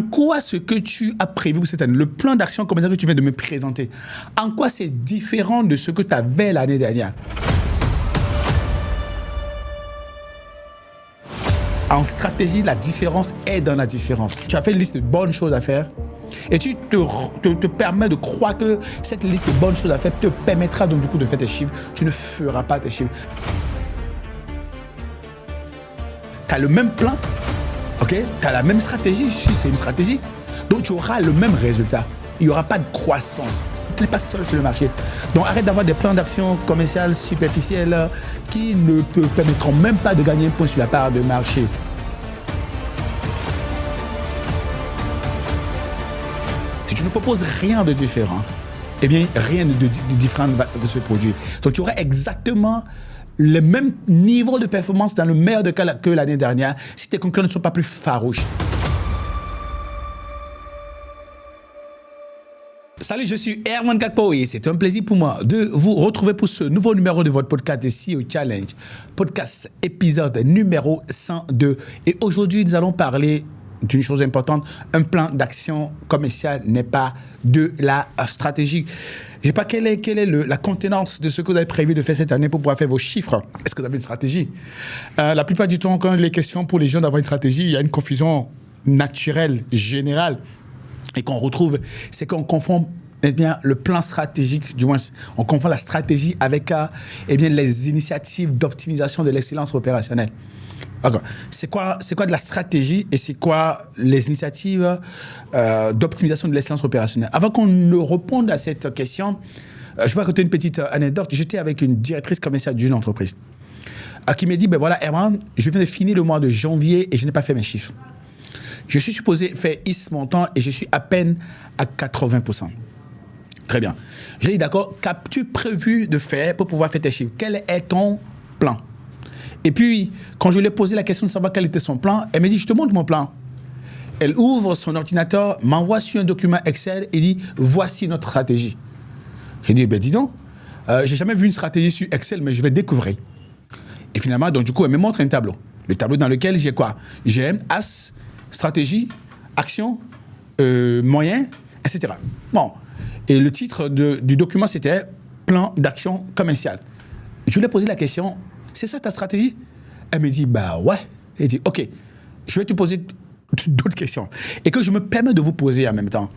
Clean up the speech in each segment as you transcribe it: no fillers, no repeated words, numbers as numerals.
En quoi ce que tu as prévu pour cette année, le plan d'action commercial que tu viens de me présenter, en quoi c'est différent de ce que tu avais l'année dernière? En stratégie, la différence est dans la différence. Tu as fait une liste de bonnes choses à faire et tu te permets de croire que cette liste de bonnes choses à faire te permettra donc du coup de faire tes chiffres. Tu ne feras pas tes chiffres. Tu as le même plan, ok? Tu as la même stratégie, si c'est une stratégie, donc tu auras le même résultat. Il n'y aura pas de croissance. Tu n'es pas seul sur le marché. Donc arrête d'avoir des plans d'action commerciales superficiels qui ne te permettront même pas de gagner un point sur la part de marché. Si tu ne proposes rien de différent, eh bien rien de différent va se produire. Donc tu auras exactement le même niveau de performance dans le meilleur des cas que l'année dernière si tes concurrents ne sont pas plus farouches. Salut, je suis Herman Gakpo et c'est un plaisir pour moi de vous retrouver pour ce nouveau numéro de votre podcast CEO Challenge, podcast épisode numéro 102. Et aujourd'hui, nous allons parler d'une chose importante. Un plan d'action commercial n'est pas de la stratégie. Je ne sais pas quelle est la contenance de ce que vous avez prévu de faire cette année pour pouvoir faire vos chiffres. Est-ce que vous avez une stratégie? La plupart du temps, quand il est question pour les gens d'avoir une stratégie, il y a une confusion naturelle, générale. Et qu'on retrouve, c'est qu'on confond le plan stratégique, du moins, on confond la stratégie avec les initiatives d'optimisation de l'excellence opérationnelle. Okay. C'est quoi de la stratégie et c'est quoi les initiatives d'optimisation de l'excellence opérationnelle? Avant qu'on ne réponde à cette question, je vais raconter une petite anecdote. J'étais avec une directrice commerciale d'une entreprise qui m'a dit, ben voilà, Herman, je viens de finir le mois de janvier et je n'ai pas fait mes chiffres. Je suis supposé faire X montant et je suis à peine à 80%. Très bien. J'ai dit, d'accord, qu'as-tu prévu de faire pour pouvoir faire tes chiffres? Quel est ton plan? Et puis, quand je lui ai posé la question de savoir quel était son plan, elle m'a dit, je te montre mon plan. Elle ouvre son ordinateur, m'envoie sur un document Excel et dit, voici notre stratégie. J'ai dit, ben dis donc, j'ai jamais vu une stratégie sur Excel, mais je vais découvrir. Et finalement, donc du coup, elle me montre un tableau. Le tableau dans lequel j'ai quoi? J'ai As, stratégie, action, moyens, etc. Bon, et le titre du document, c'était « Plan d'action commercial ». Je lui ai posé la question, c'est ça ta stratégie? Elle me dit, bah ouais. Elle dit, ok, je vais te poser d'autres questions. Et que je me permets de vous poser en même temps.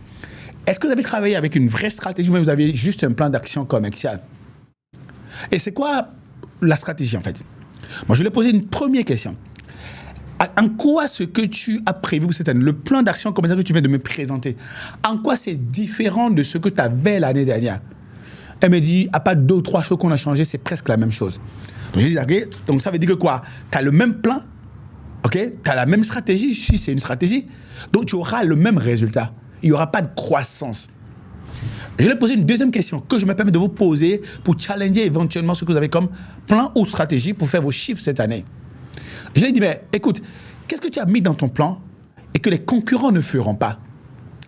Est-ce que vous avez travaillé avec une vraie stratégie ou vous avez juste un plan d'action commercial? Et c'est quoi la stratégie en fait? Moi, je lui ai posé une première question. En quoi ce que tu as prévu pour cette année, le plan d'action commercial que tu viens de me présenter, en quoi c'est différent de ce que tu avais l'année dernière? Elle me dit, à part 2 ou 3 choses qu'on a changé, c'est presque la même chose. Donc j'ai dit, ok, donc ça veut dire que quoi? Tu as le même plan, ok? Tu as la même stratégie, si c'est une stratégie, donc tu auras le même résultat. Il n'y aura pas de croissance. Je vais poser une deuxième question que je me permets de vous poser pour challenger éventuellement ce que vous avez comme plan ou stratégie pour faire vos chiffres cette année. Je lui ai dit, mais écoute, qu'est-ce que tu as mis dans ton plan et que les concurrents ne feront pas?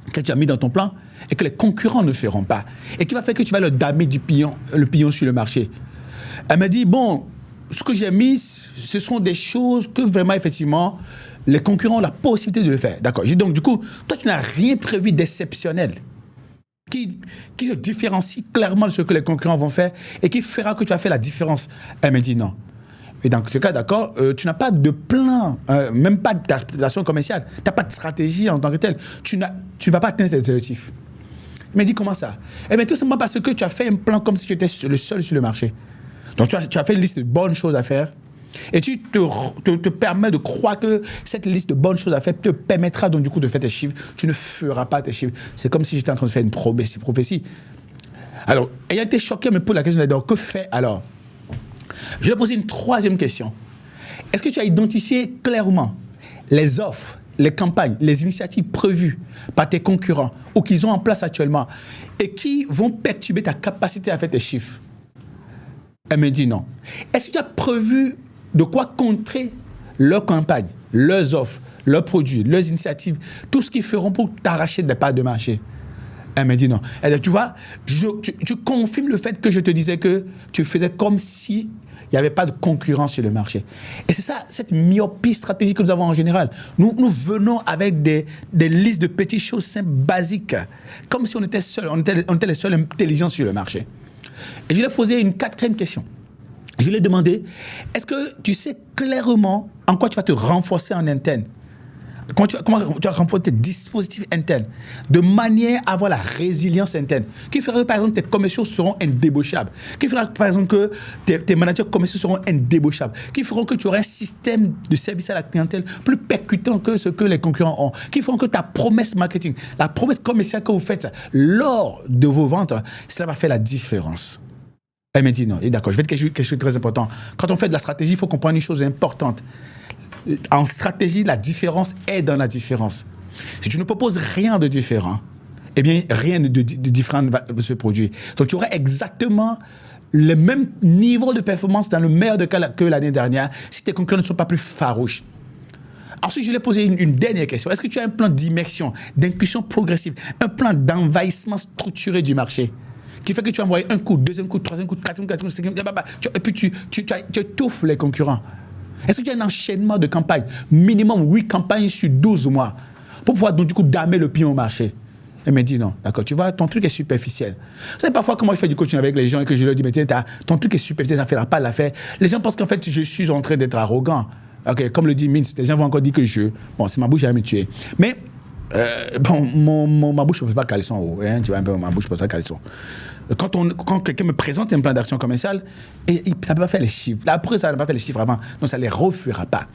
Qu'est-ce que tu as mis dans ton plan et que les concurrents ne feront pas? Et qui va faire que tu vas leur damer le pillon sur le marché? Elle m'a dit, bon, ce que j'ai mis, ce sont des choses que vraiment, effectivement, les concurrents ont la possibilité de le faire. D'accord. J'ai dit, donc, du coup, toi, tu n'as rien prévu d'exceptionnel qui se différencie clairement de ce que les concurrents vont faire et qui fera que tu vas faire la différence. Elle m'a dit non. Et dans ce cas, d'accord, tu n'as pas de plan, même pas d'action commerciale. Tu n'as pas de stratégie en tant que telle. Tu ne vas pas atteindre tes objectifs. Il m'a dit, comment ça? Eh bien, tout simplement parce que tu as fait un plan comme si tu étais le seul sur le marché. Donc, tu as fait une liste de bonnes choses à faire et tu te permets de croire que cette liste de bonnes choses à faire te permettra donc du coup de faire tes chiffres. Tu ne feras pas tes chiffres. C'est comme si j'étais en train de faire une prophétie. Alors, ayant été choqué, me pose la question, donc, que fait alors? Je vais poser une troisième question. Est-ce que tu as identifié clairement les offres, les campagnes, les initiatives prévues par tes concurrents ou qu'ils ont en place actuellement et qui vont perturber ta capacité à faire tes chiffres? Elle me dit non. Est-ce que tu as prévu de quoi contrer leurs campagnes, leurs offres, leurs produits, leurs initiatives, tout ce qu'ils feront pour t'arracher des parts de marché? Elle me dit non. Elle dit, tu vois, tu confirmes le fait que je te disais que tu faisais comme si il n'y avait pas de concurrence sur le marché. Et c'est ça, cette myopie stratégique que nous avons en général. Nous venons avec des listes de petites choses simples, basiques, comme si on était seuls, on était les seuls intelligents sur le marché. Et je lui ai posé une 4e question. Je lui ai demandé, est-ce que tu sais clairement en quoi tu vas te renforcer en interne? Comment tu vas renforcer tes dispositifs internes de manière à avoir la résilience interne qui fera que, par exemple, tes commerciaux seront indébauchables, qui fera, par exemple, que tes managers commerciaux seront indébauchables, qui feront que tu auras un système de service à la clientèle plus percutant que ce que les concurrents ont, qui feront que ta promesse marketing, la promesse commerciale que vous faites lors de vos ventes, cela va faire la différence. Elle m'a dit non, et d'accord, je vais te dire quelque chose de très important. Quand on fait de la stratégie, il faut comprendre une chose importante. En stratégie, la différence est dans la différence. Si tu ne proposes rien de différent, eh bien, rien de différent va se produire. Donc, tu auras exactement le même niveau de performance dans le meilleur des cas que l'année dernière si tes concurrents ne sont pas plus farouches. Ensuite, je lui ai posé une dernière question. Est-ce que tu as un plan d'immersion, d'inclusion progressive, un plan d'envahissement structuré du marché qui fait que tu envoies un coup, deuxième coup, troisième coup, quatrième coup, cinquième coup, et puis tu étouffes les concurrents? Est-ce que tu as un enchaînement de campagnes, minimum 8 campagnes sur 12 mois, pour pouvoir donc du coup damer le pion au marché? Elle m'a dit non, d'accord, tu vois, ton truc est superficiel. Vous savez, parfois, quand moi je fais du coaching avec les gens et que je leur dis, mais tiens, ton truc est superficiel, ça ne fera pas l'affaire. Les gens pensent qu'en fait, je suis en train d'être arrogant. Ok, comme le dit Mintz, les gens vont encore dire que bon, c'est ma bouche à me tuer. Mais, ma bouche ne peut pas caleçon haut, hein, tu vois, un peu, ma bouche ne peut pas caleçon. Quand quelqu'un me présente un plan d'action commerciale, ça ne peut pas faire les chiffres. Après, ça n'a pas fait les chiffres avant, donc ça ne les refera pas.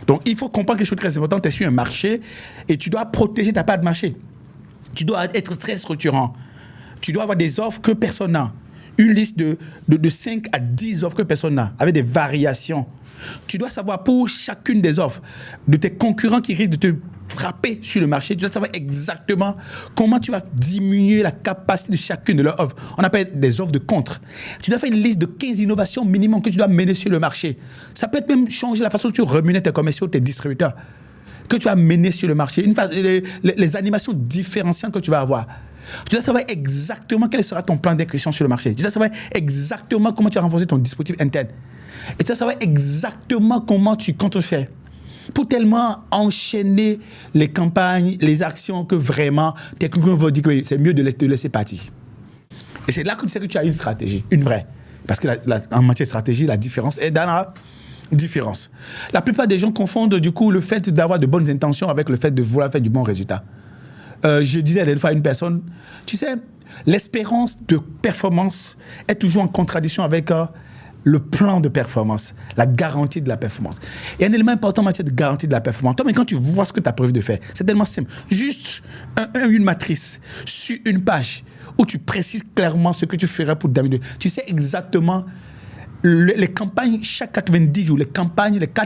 Donc, il faut comprendre quelque chose de très important. Tu es sur un marché et tu dois protéger ta part de marché. Tu dois être très structurant. Tu dois avoir des offres que personne n'a. Une liste de 5 à 10 offres que personne n'a, avec des variations. Tu dois savoir pour chacune des offres de tes concurrents qui risquent de te frapper sur le marché, tu dois savoir exactement comment tu vas diminuer la capacité de chacune de leurs offres. On appelle des offres de contre. Tu dois faire une liste de 15 innovations minimum que tu dois mener sur le marché. Ça peut être même changer la façon dont tu rémunères tes commerciaux, tes distributeurs, que tu vas mener sur le marché, les animations différenciantes que tu vas avoir. Tu dois savoir exactement quel sera ton plan d'inclusion sur le marché. Tu dois savoir exactement comment tu vas renforcer ton dispositif interne. Et tu dois savoir exactement comment tu comptes faire pour tellement enchaîner les campagnes, les actions que vraiment tes concurrents vont dire que c'est mieux de laisser partir. Et c'est là que tu sais que tu as une stratégie, une vraie. Parce que en matière de stratégie, la différence est dans la différence. La plupart des gens confondent du coup le fait d'avoir de bonnes intentions avec le fait de vouloir faire du bon résultat. Je disais la dernière fois à une personne, tu sais, l'espérance de performance est toujours en contradiction avec le plan de performance, la garantie de la performance. Et un élément important en matière de garantie de la performance, toi, mais quand tu vois ce que tu as prévu de faire, c'est tellement simple. Juste une matrice sur une page où tu précises clairement ce que tu feras pour dominer. Tu sais exactement les campagnes chaque 90 jours, les 4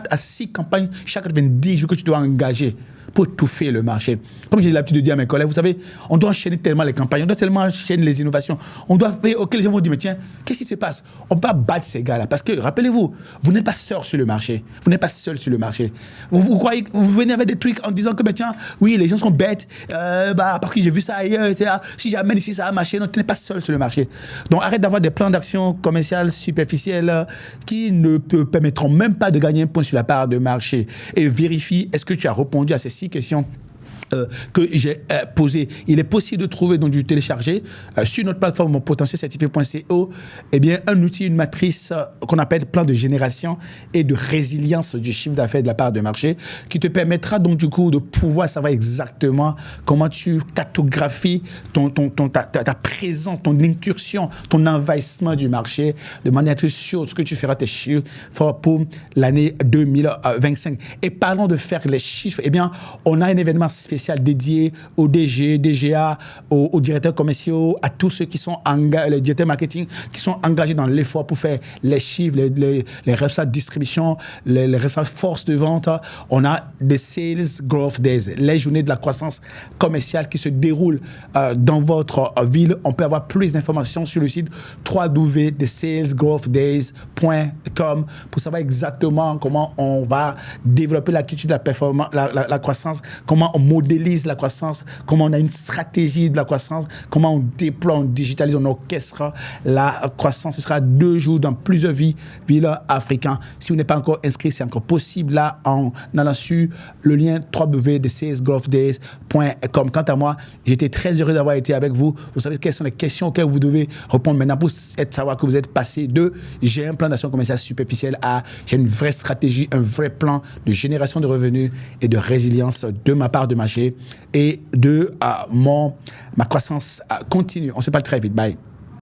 à 6 campagnes chaque 90 jours que tu dois engager pour étouffer le marché. Comme j'ai l'habitude de dire à mes collègues, vous savez, on doit enchaîner tellement les campagnes, on doit tellement enchaîner les innovations, on doit faire les gens vont dire, mais tiens, qu'est-ce qui se passe? On ne peut pas battre ces gars-là, parce que, rappelez-vous, vous n'êtes pas seul sur le marché, vous n'êtes pas seul sur le marché. Vous croyez, vous venez avec des trucs en disant que, ben, tiens, oui, les gens sont bêtes, parce que j'ai vu ça ailleurs, etc. Si j'amène ici, ça va marcher. Non, tu n'es pas seul sur le marché. Donc, arrête d'avoir des plans d'action commerciales superficiels qui ne te permettront même pas de gagner un point sur la part de marché. Et vérifie, est-ce que tu as répondu à ces 6 questions que j'ai posées. Il est possible de trouver, donc du télécharger sur notre plateforme potentielcertifié.co, eh bien, un outil, une matrice qu'on appelle plan de génération et de résilience du chiffre d'affaires de la part de marché qui te permettra donc du coup de pouvoir savoir exactement comment tu cartographies ta présence, ton incursion, ton envahissement du marché de manière à être sûr ce que tu feras tes chiffres pour l'année 2025. Et parlons de faire les chiffres, eh bien, on a un événement spécial dédié aux DG, DGA, aux directeurs commerciaux, à tous ceux qui sont les directeurs marketing, qui sont engagés dans l'effort pour faire les chiffres, les responsables de distribution, les responsables force de vente. On a des Sales Growth Days, les journées de la croissance commerciale qui se déroulent dans votre ville. On peut avoir plus d'informations sur le site www.salesgrowthdays.com pour savoir exactement comment on va développer la culture de la performance, la croissance, comment on modifie modélise la croissance, comment on a une stratégie de la croissance, comment on déploie, on digitalise, on orchestre la croissance. Ce sera 2 jours dans plusieurs villes africaines. Si vous n'êtes pas encore inscrit, c'est encore possible là en allant sur le lien www.salesgrowthdays.com. Quant à moi, j'étais très heureux d'avoir été avec vous. Vous savez quelles sont les questions auxquelles vous devez répondre maintenant pour savoir que vous êtes passé de j'ai un plan d'action commerciale superficielle à j'ai une vraie stratégie, un vrai plan de génération de revenus et de résilience de ma part de marché et de ma croissance continue. On se parle très vite. Bye.